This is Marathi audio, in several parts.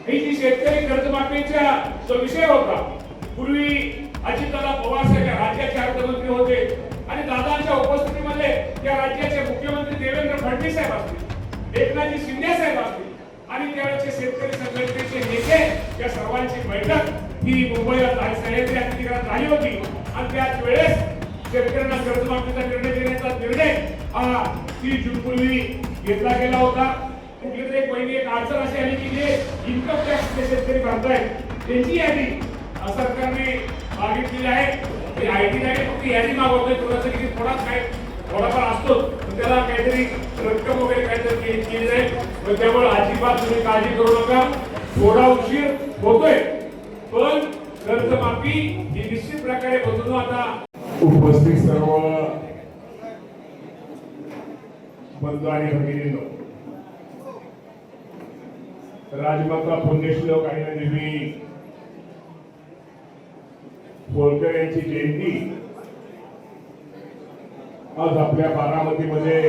ही जी शेतकरी कर्जमाफीचा जो विषय होता, पूर्वी अजितदादा पवार साहेब राज्याचे अर्थमंत्री होते आणि दादांच्या उपस्थितीमध्ये त्या राज्याचे मुख्यमंत्री देवेंद्र फडणवीस साहेब असतील, एकनाथजी शिंदे साहेब असतील आणि त्यावेळेचे शेतकरी संघटनेचे नेते या सर्वांची बैठक ही मुंबईला सह्याद्री अतिथीगृहात झाली होती आणि त्याच वेळेस शेतकऱ्यांना कर्जमाफीचा निर्णय देण्याचा निर्णय हा 30 जून पूर्वी घेतला गेला होता. कुठली तरी पहिली एक अडचण अशी आली की जे इन्कम टॅक्स शेतकरी भरतायत त्यांची यादी सरकारने मागितलेली आहे. ते आयटी नाही फक्त यादी मागवतोय, थोडासा की थोडाफार असतो त्याला काहीतरी रक्कम वगैरे काहीतरी केली जाईल. त्यामुळे अजिबात तुम्ही काळजी करू नका, थोडा उशीर होतोय पण कर्जमाफी ही निश्चित प्रकारे बदलून आता. उपस्थित सर्व बंधू आणि भगिनींनो, राजमाता पुण्यश्लोक अहिल्यादेवी होळकर यांची जयंती आज आपल्या बारामतीमध्ये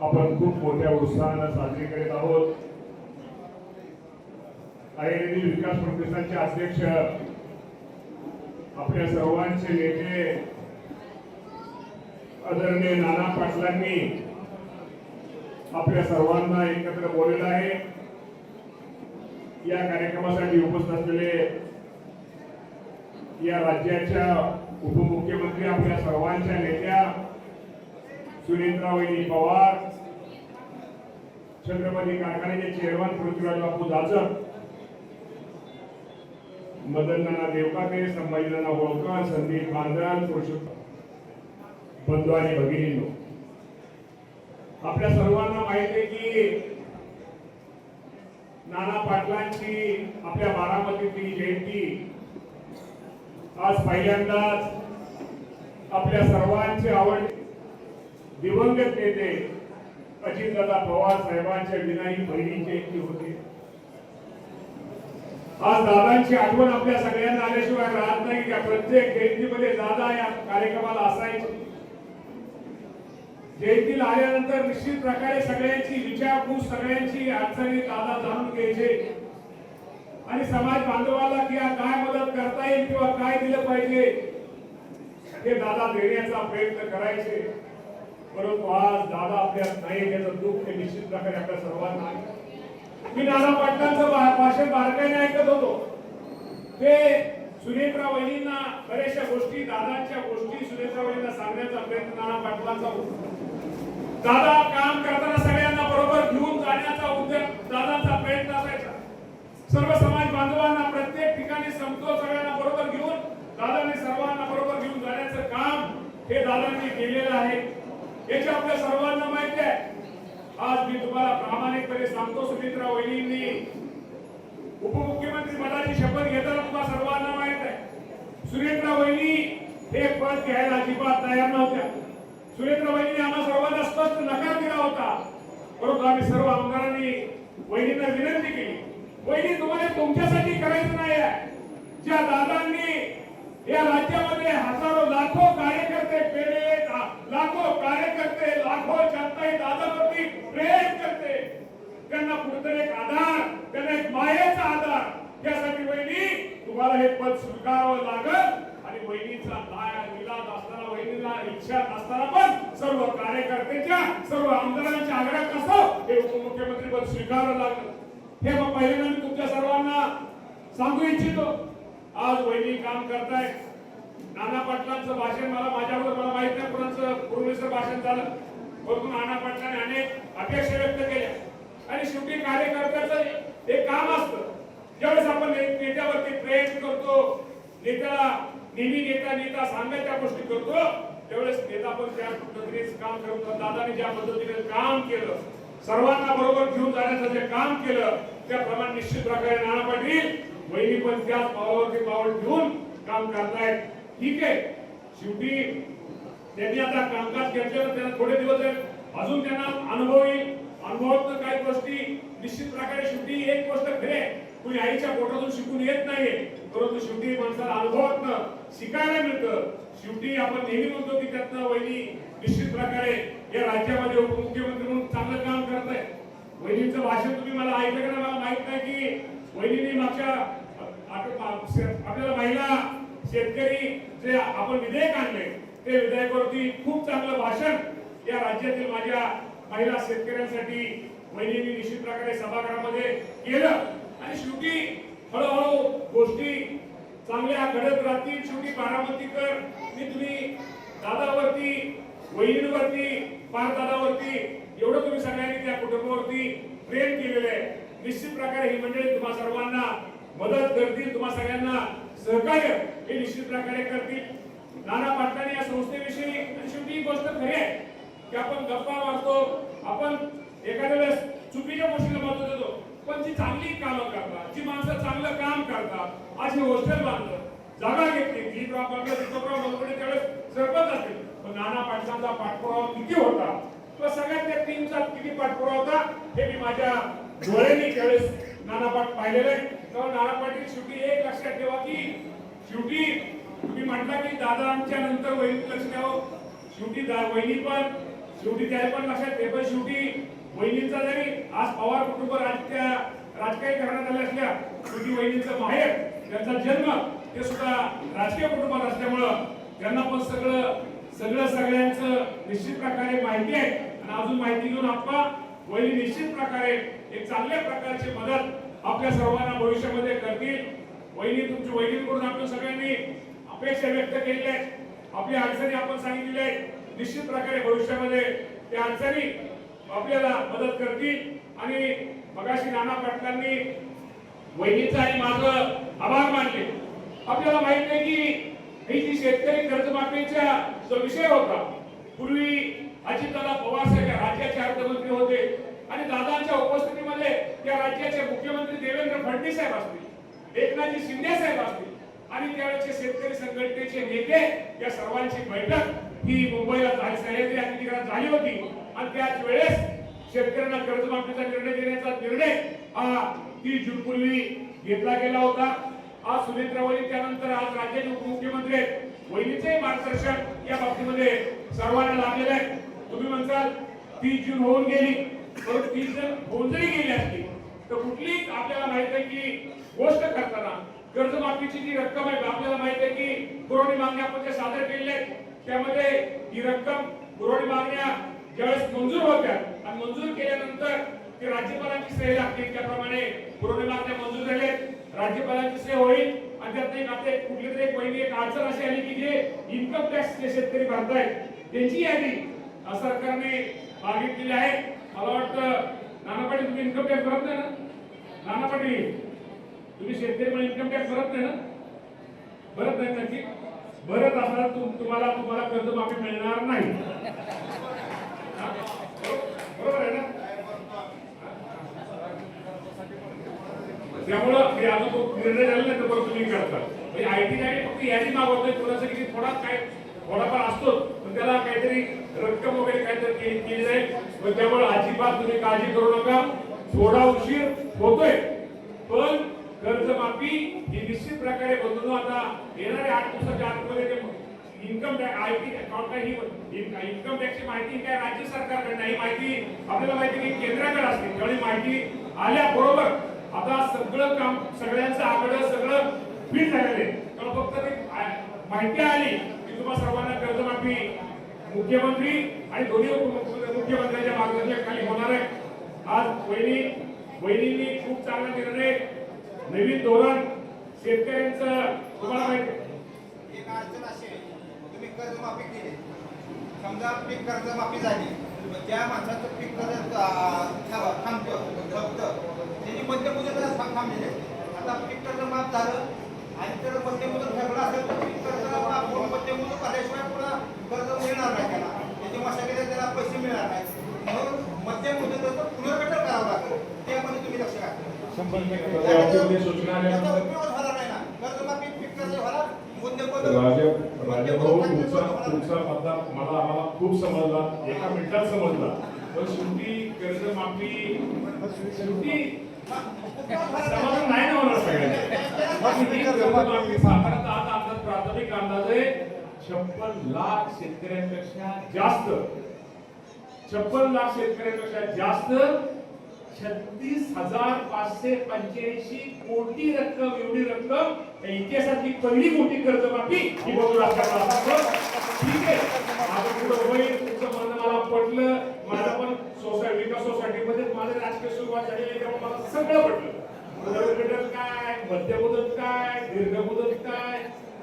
आपण खूप मोठ्या उत्साहाने साजरी करीत आहोत. अहिल्यादेवी विकास प्रतिष्ठानचे अध्यक्ष, आपल्या सर्वांचे नेते आदरणीय नाना पाटलांनी आपल्या सर्वांना एकत्र बोलवलं आहे. या कार्यक्रमासाठी उपस्थित असलेले या राज्याच्या उपमुख्यमंत्री, आपल्या सर्वांच्या नेत्या सुनीत्रावहिनी पवार, छत्रपती कारखान्याचे चेअरमन पृथ्वीराज बापू जाधव, मदन नाना देवकाते, संभाजी नाना होळकर, संदीप बांधल, पुरुषोत्तम बंधू आणि भगिनींनो, आपल्या सर्वांना माहिती आहे की नाना पाटलांची आपल्या बारामतीतली जयंती आज पहिल्यांदाच आपल्या सर्वांचे आवड दिवंगत नेते अजितदादा पवार साहेबांच्या विनाही पहिली जयंती होती. आज दादांची आठवण आपल्या सगळ्यांना आल्याशिवाय राहत नाही. त्या प्रत्येक जयंतीमध्ये दादा या कार्यक्रमाला असायचे. जयंतीला आल्यानंतर निश्चित प्रकारे सगळ्यांची विचारपूस, सगळ्यांची अडचणी दादा जाणून घ्यायचे आणि समाज बांधवाला की काय मदत करता येईल किंवा काय दिलं पाहिजे हे दादा देण्याचा प्रयत्न करायचे. परंतु आज दादा आपल्यात नाही, त्याचं दुःख ते निश्चित प्रकारे आपल्या सर्वांना. मी नाना पाटलांचं भाषण बारकाईने ऐकत होतो. ते सुनेत्रा वहिनींना बऱ्याचशा गोष्टी, दादांच्या गोष्टी सुनेत्रा वहिनींना सांगण्याचा प्रयत्न नाना पाटलांचा होता. दादा काम करताना सगळ्यांना बरोबर घेऊन जाण्याचा उद्देश दादांचा प्रयत्न असायचा. सर्व समाज बांधवांना प्रत्येक ठिकाणी समतोल सगळ्यांना बरोबर घेऊन दादांनी सर्वांना बरोबर घेऊन जाण्याचं काम हे दादांनी केलेलं आहे. याची आपल्या सर्वांना माहिती आहे. आज मी तुम्हाला प्रामाणिकपणे सांगतो, सुमित्रा वहिनींनी उपमुख्यमंत्री पदाची शपथ घेताना तुम्हाला सर्वांना माहित आहे, सुमित्रा वहिनी हे पद घ्यायला अजिबात तयार नव्हत्या. सुमित्रा वहिनी आम्हा सर्वांना स्पष्ट नकार दिला होता. परंतु आम्ही सर्व आमदारांनी वहिनींना विनंती केली, वहिनी तुम्हाला तुमच्यासाठी करायचं नाही आहे. ज्या दादांनी या राज्यामध्ये हजारो लाखो कार्यकर्ते पेले, लाखो कार्यकर्ते, लाखो जनता ही दादावरती प्रेम करते, त्यांना कुठेतरी एक आधार, त्यांना एक मायेचा आधार, यासाठी वहिनी तुम्हाला हे पद स्वीकारावं लागल. आणि वहिनीचा विलास असताना, वहिनीला इच्छा असताना पण सर्व कार्यकर्त्यांच्या, सर्व आमदारांच्या आग्रह असो हे उपमुख्यमंत्री पद स्वीकारावं लागलं. हे पहिल्यांदा मी तुमच्या सर्वांना सांगू इच्छितो. आज वहिनी काम करताय. नाना पाटलांचं भाषण माझ्याबरोबर मला माहित नाही कोणाचं पूर्वीचं भाषण झालं, परंतु नाना पाटलांनी अनेक अपेक्षा व्यक्त केल्या आणि शेवटी कार्यकर्त्याचं एक काम असतं. ज्यावेळेस आपण नेत्यावरती प्रेम करतो, नेत्याला नेहमी नेता सांगायच्या गोष्टी करतो, त्यावेळेस नेता पण त्या पद्धतीने काम करतो. दादाने ज्या पद्धतीने काम केलं, सर्वांना बरोबर घेऊन जाण्याचं जे काम केलं, त्याप्रमाणे निश्चित प्रकारे नाना पाटील वहिनी पण त्याच पावलावरती पाऊल घेऊन काम करतायत. ठीक आहे, शेवटी त्यांनी आता कामकाज घेतलेलं, त्यांना थोडे दिवस अजून त्यांना अनुभव येईल. अनुभवातून काही गोष्टी निश्चित प्रकारे, शेवटी एक गोष्ट खरे, कुणी आईच्या पोटातून शिकून येत नाहीये, परंतु शेवटी माणसाला अनुभवातून शिकायला मिळतं. शेवटी आपण नेहमी म्हणतो की त्यातनं वहिनी निश्चित प्रकारे या राज्यामध्ये उपमुख्यमंत्री म्हणून चांगलं काम करताय. वहिनीचं भाषण तुम्ही मला ऐकलं का? वहिनी मागच्या आपल्याला महिला शेतकरी जे आपण विधेयक आणले ते विधेयकावरती खूप चांगलं भाषण या राज्यातील माझ्या महिला शेतकऱ्यांसाठी वहिनींनी निश्चित प्रकारे सभागृहामध्ये केलं आणि शेवटी हळूहळू गोष्टी चांगल्या घडत राहतील. शेवटी बारामतीकर मी तुम्ही दादावरती वहिनींवरती दादावरती एवढं तुम्ही सगळ्यांनी त्या कुटुंबावरती प्रेम केलेलं आहे. निश्चित प्रकारे ही मंडळी तुम्हा सर्वांना मदत करतील, तुम्हा सगळ्यांना सहकार्य हे निश्चित प्रकारे करतील. नाना पाटलांनी या संस्थेविषयी आणि शेवटी ही गोष्ट खरी आहे की आपण गप्पा मारतो, आपण एखाद्या वेळेस चुकीच्या गोष्टीला महत्व देतो, पण जी चांगली कामं करतात, जी माणसं चांगलं काम करतात, आज हे हॉस्टेल बांधलं, जागा घेतली, दिलीपराव बांधलं, दीपकराव मोलकडे त्यावेळेस सरपंच असतील, पण नाना पाटलांचा पाठपुरावा किती होता किंवा सगळ्या त्या टीमचा किती पाठपुरावा होता हे मी माझ्या डोळ्यांनी त्यावेळेस नाना पाट पाहिलेलं आहे. तेव्हा नाना पाटील शेवटी एक लक्षात ठेवा की शेवटी तुम्ही म्हटला की दादांच्या नंतर वहिनी लक्ष द्यावं, शेवटी वहिनी पण शेवटी त्या पण लक्षात ते पण शेवटी वहिनींचा जरी आज पवार कुटुंब राजकीय करण्यात आले असल्या शेवटी वहिनींचं माहेर त्यांचा जन्म ते सुद्धा राजकीय कुटुंबात असल्यामुळं त्यांना पण सगळ्यांचं निश्चित प्रकारे माहिती आहे आणि अजून माहिती घेऊन आपण वहिनी निश्चित प्रकारे एक चांगल्या प्रकारची मदत आपल्या सर्वांना भविष्यामध्ये करतील. तुमची वहिनीकडून आपण सगळ्यांनी अपेक्षा व्यक्त केली आहे, आपल्या अडचणी आपण सांगितलेल्या आहेत. निश्चित प्रकारे भविष्यामध्ये त्या अडचणी आपल्याला मदत करतील आणि मगाशी नाना पाटलांनी वहिनीचा आणि माझं आभार मानले. आपल्याला माहित आहे की ही जी शेतकरी कर्जमाफीचा जो विषय होता, पूर्वी अजितदादा पवार साहेब राज्याचे अर्थमंत्री होते आणि दादांच्या उपस्थितीमध्ये त्या राज्याचे मुख्यमंत्री देवेंद्र फडणवीस साहेब असतील, एकनाथजी शिंदे साहेब असतील आणि त्यावेळेचे शेतकरी संघटनेचे नेते या सर्वांची बैठक ही मुंबईला सह्याद्री अतिथीगृहात झाली होती आणि त्याच वेळेस शेतकऱ्यांना कर्जमाफीचा निर्णय देण्याचा निर्णय हा 30 जून पूर्वी घेतला गेला होता. आज सुनेत्रा वहिनी त्यानंतर आज राज्याचे उपमुख्यमंत्री आहेत, वहिनीचे मार्गदर्शन या बाबतीमध्ये सर्वांना लाभलेलं आहे. तुम्ही म्हणताल 30 जून होऊन गेली, परंतु 30 जून होऊन जरी गेली असती तर कुठली आपल्याला माहित आहे की गोष्ट करताना कर्जमाफीची जी रक्कम आहे आपल्याला माहित आहे की पुरवणी मागण्या आपण ज्या सादर केलेल्या आहेत त्यामध्ये ही रक्कम पुरवणी मागण्या ज्यावेळेस मंजूर होत्या आणि मंजूर केल्यानंतर ते राज्यपालांची सही लागते, त्याप्रमाणे पुरवणी मागण्या मंजूर झाल्या, राज्यपालांची सही होईल आणि त्यात एक आता कुठली तरी एक वहिनी एक अडचण अशी आली की जे इन्कम टॅक्स जे शेतकरी भरतायत त्यांची यादी सरकारने मागितलेली आहे. मला वाटतं नाना पाटील तुम्ही इन्कम टॅक्स भरत नाही ना? नाना पाटील तुम्ही शेतकरी म्हणून इन्कम टॅक्स भरत नाही ना? भरत नाही नक्की? भरत असणार तुम्हाला कर्जमाफी मिळणार नाही, बरोबर आहे ना? त्यामुळं हे अजून तो निर्णय झाला नाही तर तुम्ही करता म्हणजे आयटी नाही फक्त यादी मागवतोय थोडासा किती थोडाफार असतो पण त्याला काहीतरी रक्कम वगैरे काहीतरी केली जाईल. पण त्यामुळे अजिबात तुम्ही काळजी करू नका, थोडा उशीर होतोय पण कर्जमाफी ही निश्चित प्रकारे बदलून आता येणाऱ्या 8 दिवसाच्या आतमध्ये income tax IT account he income टॅक्सची माहिती काय राज्य सरकारकडे नाही, माहिती आपल्याला माहिती की केंद्राकडे असते. त्यावेळी माहिती आल्याबरोबर आता सगळं काम सगळ्यांचं आकडं सगळं फिट झालेलं आहे. तर फक्त ती माहिती आली की तुम्हा सर्वांना कर्जमाफी मुख्यमंत्री आणि दोन्ही मुख्यमंत्र्यांच्या मार्गदर्शनाखाली होणार आहे. आज वहिनींनी खूप चांगला निर्णय, नवीन धोरण शेतकऱ्यांचं तुम्हाला माहिती एक अडचण अशी आहे, तुम्ही कर्जमाफी केली, समजा पीक कर्जमाफी झाली, त्या माणसाचं पीक कर्ज थांबतं त्याची मध्यमुदत थांबलेले. आता पीक कर्ज माफ झालं आणि त्याचं मध्यमुदत ठरलं असेल तर पीक कर्ज माफ करून मध्यमुदत आल्याशिवाय पुन्हा कर्ज मिळणार नाही त्याला, त्याची मशागतीला त्याला पैसे मिळणार नाही. म्हणून मध्यमुदतीचं पुनर्गठन करावं लागतं, त्यामध्ये तुम्ही लक्ष घाला. त्याचा उपयोग झाला नाही ना, कर्जमाफी पीक कर्ज झाला तुमचा मुद्दा आम्हाला खूप समजला, एका मिनिटात समजला. पण शेवटी कर्जमाफी समाधान नाही ना होणार सगळ्यांना. साताराचा आता प्राथमिक अंदाज आहे 56 लाख शेतकऱ्यांपेक्षा जास्त 56 लाख शेतकऱ्यांपेक्षा जास्त 36,585 कोटी रक्कम, एवढी रक्कम इतिहासातली पहिली मोठी कर्जमाफी ही बघू लागतात. ठीक आहे, आता पुढे होईल, तुमचं म्हणणं मला पटलं. माझा पण विकास सोसायटीमध्ये माझं राजकीय सुरुवात झालेली आहे, त्यामुळे मला सगळं पटलं. मुदत काय, मध्य मुदत काय, दीर्घ मुदत काय,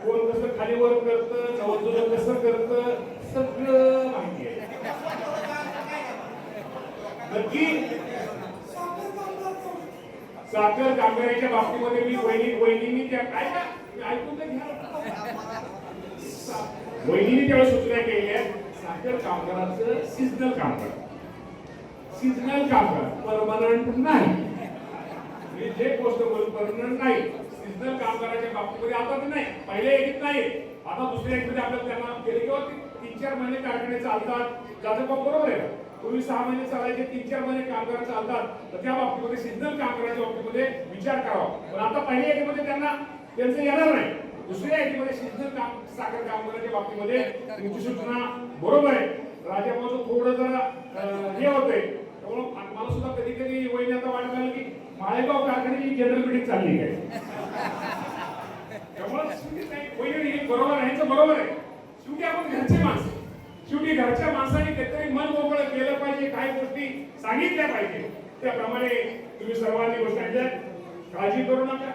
कोण कसं खाली वर करतं, नवजुलं कसं करतं, सगळं माहिती आहे. नक्की साखर कामगारांच्या बाबतीमध्ये मी वहिनींनी त्या काय का ऐकून तर घ्या. वहिनींनी त्यावेळेस सूचना केली आहे, साखर कामगारांचं सीझनल कामगार परमनंट नाही. मी जे गोष्ट बोलू परमनंट नाही, सीझनल कामगारांच्या बाबतीमध्ये आता तर नाही, पहिले येत नाही, आता दुसऱ्या एकमध्ये आपल्याला त्यांना केले किंवा 3-4 महिने कारखाने चालतात, त्याचं बरोबर आहे. पूर्वी 6 महिने चालायचे, 3-4 महिने कामगार चालतात, तर त्या बाबतीमध्ये सीझनल कामगारांच्या बाबतीमध्ये विचार करावा. पण आता पहिल्या यादीमध्ये त्यांचं येणार नाही. दुसऱ्या यादीमध्ये सीझनल साखर कामगारांच्या बाबतीमध्ये तुमची सूचना बरोबर आहे. राजापासून थोडं जरा हे होतंय, त्यामुळे मला सुद्धा कधी कधी वहिनी आता वाटत आलं की माळेगाव कारखान्याची जनरल मीटिंग चालली आहे. त्यामुळे वहिनी हे बरोबर आहे, बरोबर आहे. शेवटी आपण घरचे माणसं, शेवटी घरच्या माणसाने काहीतरी मन मोकळं केलं पाहिजे, काही गोष्टी सांगितल्या पाहिजे. त्याप्रमाणे तुम्ही सर्वांनी गोष्टी काळजी करू नका.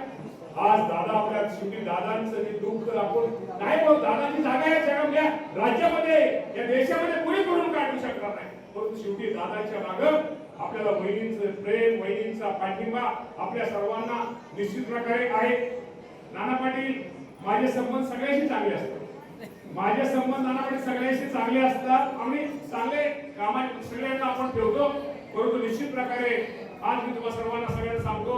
आज दादा आपल्या शेवटी दादांचं जे दुःख आपण नाही बोल, दादाची जागा या जगातल्या राज्यामध्ये या देशामध्ये कोणी करून काढू शकणार नाही. परंतु शेवटी दादाच्या मागं आपल्याला वहिनींचं प्रेम, वहिनींचा पाठिंबा आपल्या सर्वांना निश्चित प्रकारे आहे. नाना पाटील, माझे संबंध सगळ्यांशी चांगले असतात. माझे संबंध नाना पाटील सगळ्यांशी चांगले असतात. आम्ही चांगले कामाचे सगळ्यांना आपण ठेवतो. परंतु निश्चित प्रकारे आज मी तुम्हाला सर्वांना सगळ्यांना सांगतो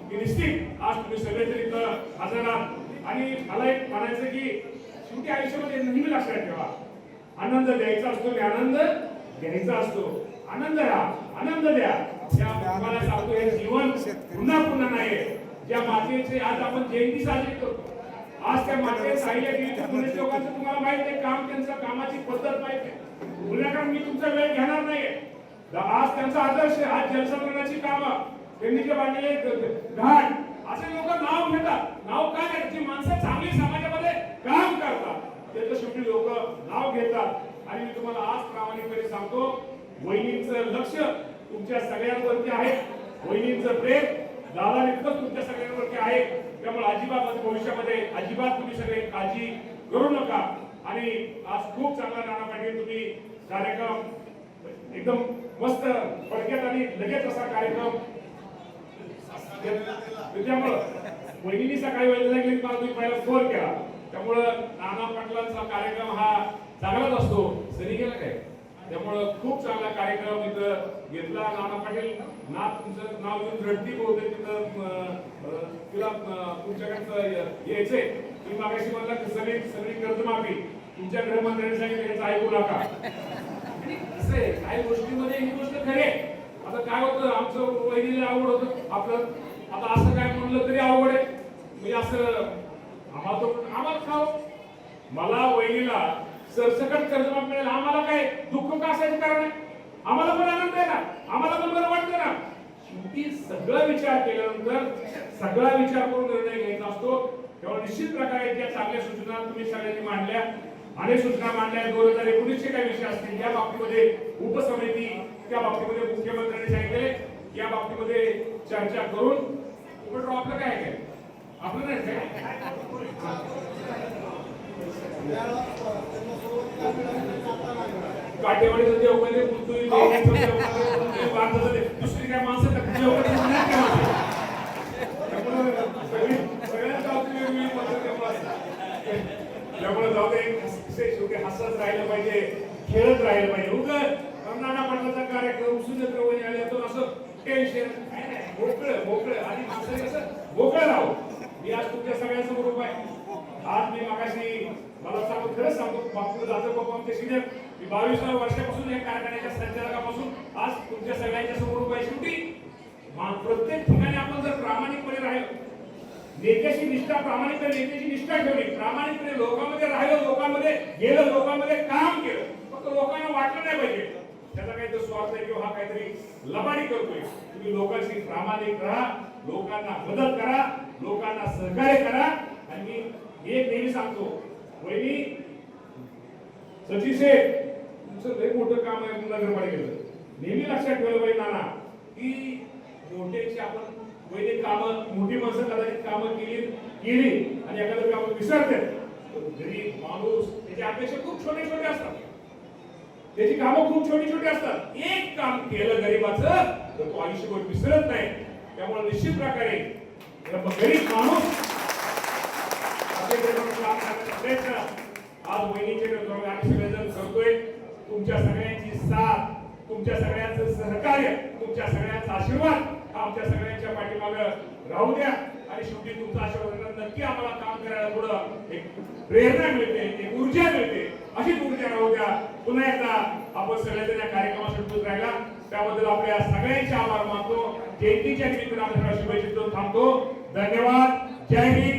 की निश्चित आज तुम्ही सगळेजण इथं हजर आहात. आणि मला एक म्हणायचं की शेवटी आयुष्यामध्ये नेहमी लक्षात ठेवा, आनंद द्यायचा असतो आणि आनंद घ्यायचा असतो. आनंद राहा, आनंद द्या. त्या तुम्हाला सांगतो, हे जीवन पुन्हा नाही. ज्या मातेचे आज आपण जयंती साजरी करतो, आज त्या मातेच्या साहित्य पुणे लोकांचं तुम्हाला माहित आहे, काम, त्यांचं कामाची पद्धत माहित आहे. उद्याकडे मी तुमचा वेळ घेणार नाहीये. आज त्यांचा आदर्श, आज जलसंधारणाची कामं, त्यांनी जे बांधलेले घाट, असे लोक नाव घेतात. नाव काय घेतात? जी माणसं चांगली समाजामध्ये काम करतात त्याचं शेवटी लोक नाव घेतात. आणि मी तुम्हाला आज प्रामाणिकपणे सांगतो, वहिनींचं लक्ष तुमच्या सगळ्यांवरती आहे, वहिनींचं प्रेम दादानिकच तुमच्या सगळ्यांवरती आहे. त्यामुळे अजिबात भविष्यामध्ये अजिबात तुम्ही सगळे काळजी करू नका. आणि आज खूप चांगला नाना पाटील तुम्ही कार्यक्रम एकदम मस्त पडक्यात आणि लगेच असा कार्यक्रम. त्यामुळं वहिनी सकाळी वेळ लागली मला तुम्ही पहिला फोन केला. त्यामुळं नाना पाटलांचा कार्यक्रम हा चांगलाच असतो. सरी गेला काय, त्यामुळं खूप चांगला कार्यक्रम इथं घेतला. नाना पाटील ना तुमचं नाव घेऊन रडती बोलते तिथं तिला तुमच्याकडचं यायचंय. तुम्ही मागाशी म्हणला की सगळी कर्जमाफी तुमच्या गृहमंत्र्यांनी सांगितलं, याचं ऐकू नका. काही गोष्टीमध्ये ही गोष्ट खरी आहे. आता काय होतं, आमचं वहिनीला आवड होतं आपलं, आता असं काय म्हणलं तरी आवड आहे. मी असं आम्हाला खाऊ, मला वहिनीला सरसकट कर्जमाफी मिळेल, आम्हाला काय दुःख का असायचं कारण आहे? आम्हाला पण आनंद आहे ना, आम्हाला पण बरं वाटतं ना. शेवटी सगळं विचार केल्यानंतर सगळा विचार करून निर्णय घ्यायचा असतो. तेव्हा निश्चित प्रकारे ज्या चांगल्या सूचना तुम्ही सगळ्यांनी मांडल्या, अनेक सूचना मांडल्या, 2019चे काही विषय असतील त्या बाबतीमध्ये उपसमिती, त्या बाबतीमध्ये मुख्यमंत्र्यांनी सांगितले या बाबतीमध्ये चर्चा करून उलट आपलं काय आहे, आपलं नाही काटेवाडीचं देवकडे दुसरी काय माणसं त्यामुळे जाऊ दे, शेवटी हसत राहिलं पाहिजे, खेळत राहिलं पाहिजे. उगाच नाना पाटलाचा कार्यक्रम सुनेत्रवणी आले तर असं टेन्शन मोकळं आणि माणसाने कसं मोकळं राहू. मी आज तुमच्या सगळ्यांसमोर उभा आहे. आज मी मागाशी मला सांगतो, खरंच सांगतो, बापू जाधव बाबू आमचे सिनियर, मी 22व्या वर्षापासून या कारखान्याच्या संचालकापासून आज तुमच्या सगळ्यांच्या समोर उभा आहे. शेवटी प्रत्येक ठिकाणी आपण जर प्रामाणिकपणे राहिलो, नेत्याची निष्ठा, प्रामाणिकपणे नेत्याची निष्ठा ठेवली, प्रामाणिकपणे लोकांमध्ये राहिलो, लोकांमध्ये गेलं, लोकांमध्ये काम केलं, फक्त लोकांना वाटलं नाही पाहिजे, त्याचा काहीतरी स्वार्थ आहे किंवा हा काहीतरी लबाडी करतोय. तुम्ही लोकांशी प्रामाणिक राहा, लोकांना मदत करा, लोकांना सहकार्य करा. आणि मी एक नेहमी सांगतो, वहिनी सचिन शेठ तुमचं लय मोठं काम आहे नगरपालिकेचं. नेहमी लक्षात ठेवलं पाहिजे नाना की मोठ्याची आपण वैदिक कामं, मोठी माणसं कदाचित कामं केली आणि एखादं काम विसरते. गरीब माणूस त्याची अपेक्षा खूप छोटे छोटे असतात, त्याची कामं खूप छोटी छोटी असतात. एक काम केलं गरीबाचं तर तो आयुष्यभर विसरत नाही. त्यामुळे निश्चित प्रकारे गरीब माणूस काम करण्याचा प्रयत्न आज वहिनीच्या नेतृत्वाखाली आम्ही सगळेजण करतोय. तुमच्या सगळ्यांची साथ, तुमच्या सगळ्यांचं सहकार्य, तुमच्या सगळ्यांचा आशीर्वाद आमच्या सगळ्यांच्या पाठीमागे राहू द्या. आणि शेवटी तुमचा आशीर्वाद नक्की आम्हाला काम करायला थोडं एक प्रेरणा मिळते, एक ऊर्जा मिळते. अशीच ऊर्जा राहू द्या. पुन्हा एकदा आपण सगळेजण या कार्यक्रमासाठी उपस्थित राहिला त्याबद्दल आपल्या सगळ्यांचे आभार मानतो. जयंतीच्या निमित्ताने आपण शुभेच्छा देऊन थांबतो. धन्यवाद. जय हिंद.